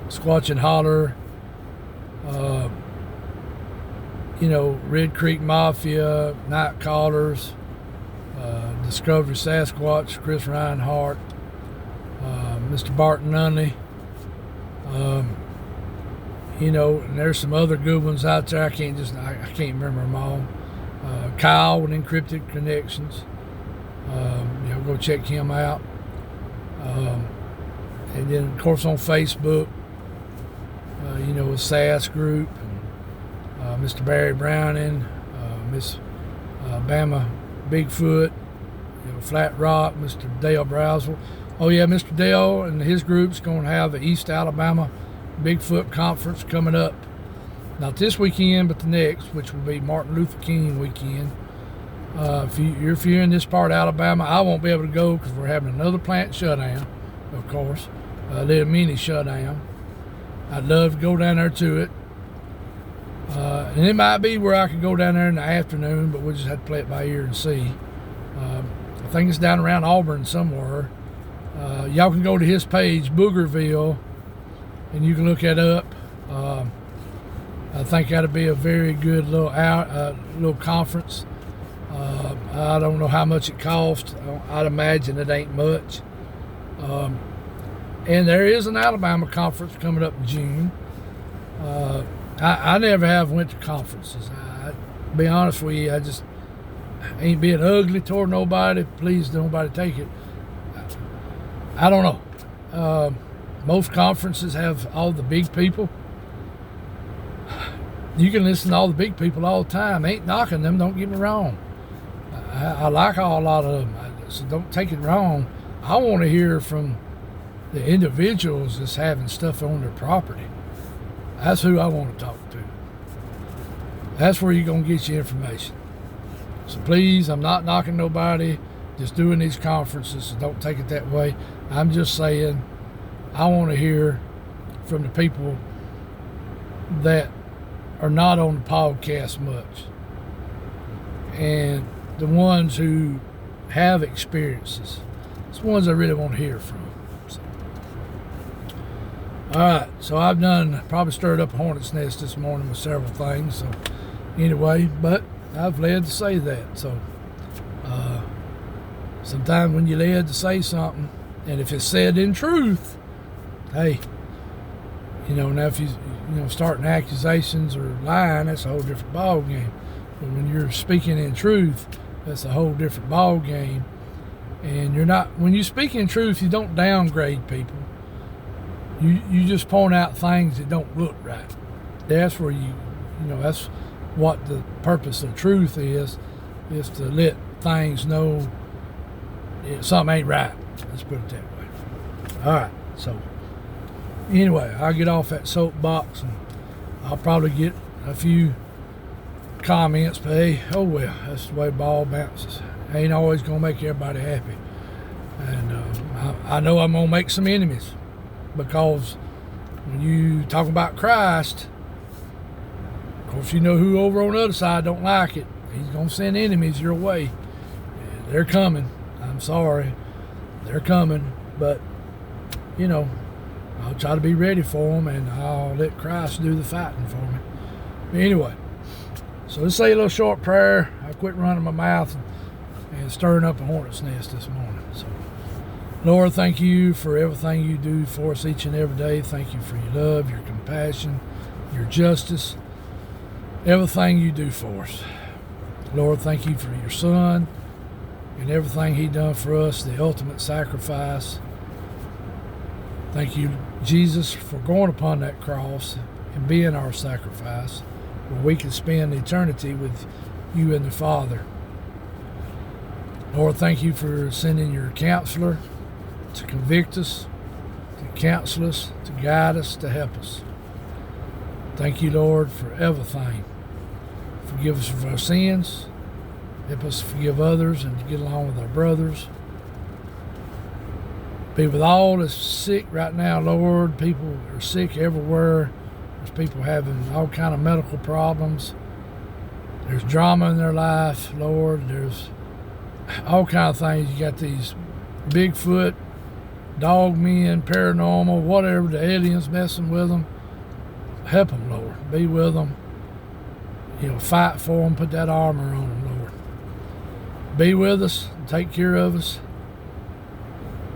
Squatch and Holler, Red Creek Mafia, Night Callers, Discovery Sasquatch, Chris Reinhardt, Mr. Barton Nunley, and there's some other good ones out there. I can't remember them all. Kyle with Encrypted Connections, go check him out. And then of course on Facebook, a SAS group, and Mr. Barry Browning, Miss Bama Bigfoot, Flat Rock, Mr. Dale Browswell. Oh yeah, Mr. Dale and his group's going to have the East Alabama Bigfoot Conference coming up. Not this weekend, but the next, which will be Martin Luther King weekend. If you're in this part of Alabama, I won't be able to go because we're having another plant shutdown, of course. A little mini shutdown. I'd love to go down there to it. And it might be where I could go down there in the afternoon, but we'll just have to play it by ear and see. I think it's down around Auburn somewhere. Y'all can go to his page, Boogerville, and you can look that up. I think that'll be a very good little conference. I don't know how much it costs. I'd imagine it ain't much. And there is an Alabama conference coming up in June. I never have went to conferences. I be honest with you, I just ain't being ugly toward nobody. Please, nobody take it. I don't know. Most conferences have all the big people. You can listen to all the big people all the time. Ain't knocking them, don't get me wrong. I like a lot of them, so don't take it wrong. I want to hear from the individuals that's having stuff on their property. That's who I want to talk to. That's where you're going to get your information. So please, I'm not knocking nobody, just doing these conferences, so don't take it that way. I'm just saying I want to hear from the people that are not on the podcast much, and the ones who have experiences. It's the ones I really want to hear from. So. All right, so I've probably stirred up a hornet's nest this morning with several things. So anyway, but I've led to say that. So sometimes when you're led to say something, and if it's said in truth, hey, now if you starting accusations or lying, that's a whole different ball game. But when you're speaking in truth, that's a whole different ball game. And when you speak in truth, you don't downgrade people. You just point out things that don't look right. That's where you You know, that's what the purpose of truth is to let things know something ain't right. Let's put it that way. All right, so anyway, I'll get off that soapbox, and I'll probably get a few comments, but hey, oh well, that's the way ball bounces. Ain't always gonna make everybody happy, and I know I'm gonna make some enemies, because when you talk about Christ, of course you know who over on the other side don't like it. He's gonna send enemies your way. And they're coming. I'm sorry, they're coming, but you know, I'll try to be ready for them, and I'll let Christ do the fighting for me. But anyway, so let's say a little short prayer. I quit running my mouth and stirring up a hornet's nest this morning. So, Lord, thank you for everything you do for us each and every day. Thank you for your love, your compassion, your justice, everything you do for us. Lord, thank you for your Son and everything he done for us, the ultimate sacrifice. Thank you, Jesus, for going upon that cross and being our sacrifice, where we can spend eternity with you and the Father. Lord, thank you for sending your counselor to convict us, to counsel us, to guide us, to help us. Thank you, Lord, for everything. Forgive us for our sins. Help us forgive others and to get along with our brothers. Be with all that's sick right now, Lord. People are sick everywhere. There's people having all kind of medical problems. There's drama in their life, Lord. There's all kind of things. You got these Bigfoot, dog men, paranormal, whatever, the aliens messing with them. Help them, Lord. Be with them. You know, fight for them. Put that armor on them, Lord. Be with us. Take care of us.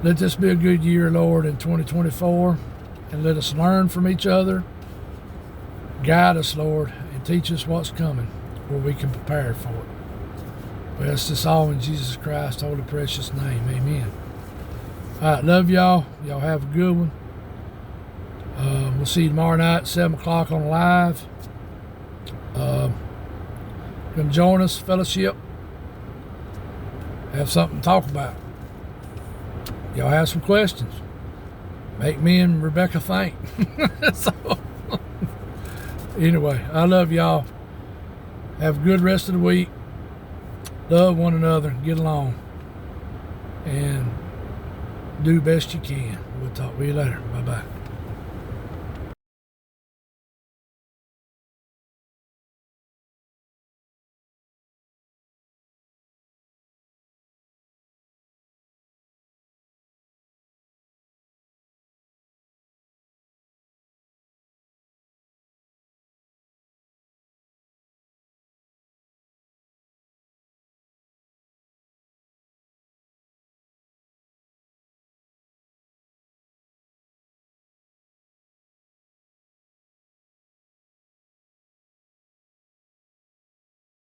Let this be a good year, Lord, in 2024. And let us learn from each other. Guide us, Lord, and teach us what's coming, where we can prepare for it. We ask this all in Jesus Christ's holy precious name. Amen. All right, love y'all. Y'all have a good one. We'll see you tomorrow night, 7 o'clock on live. Come join us, fellowship. Have something to talk about. Y'all have some questions. Make me and Rebecca think. So, anyway, I love y'all. Have a good rest of the week. Love one another. Get along. And do best you can. We'll talk to you later. Bye-bye.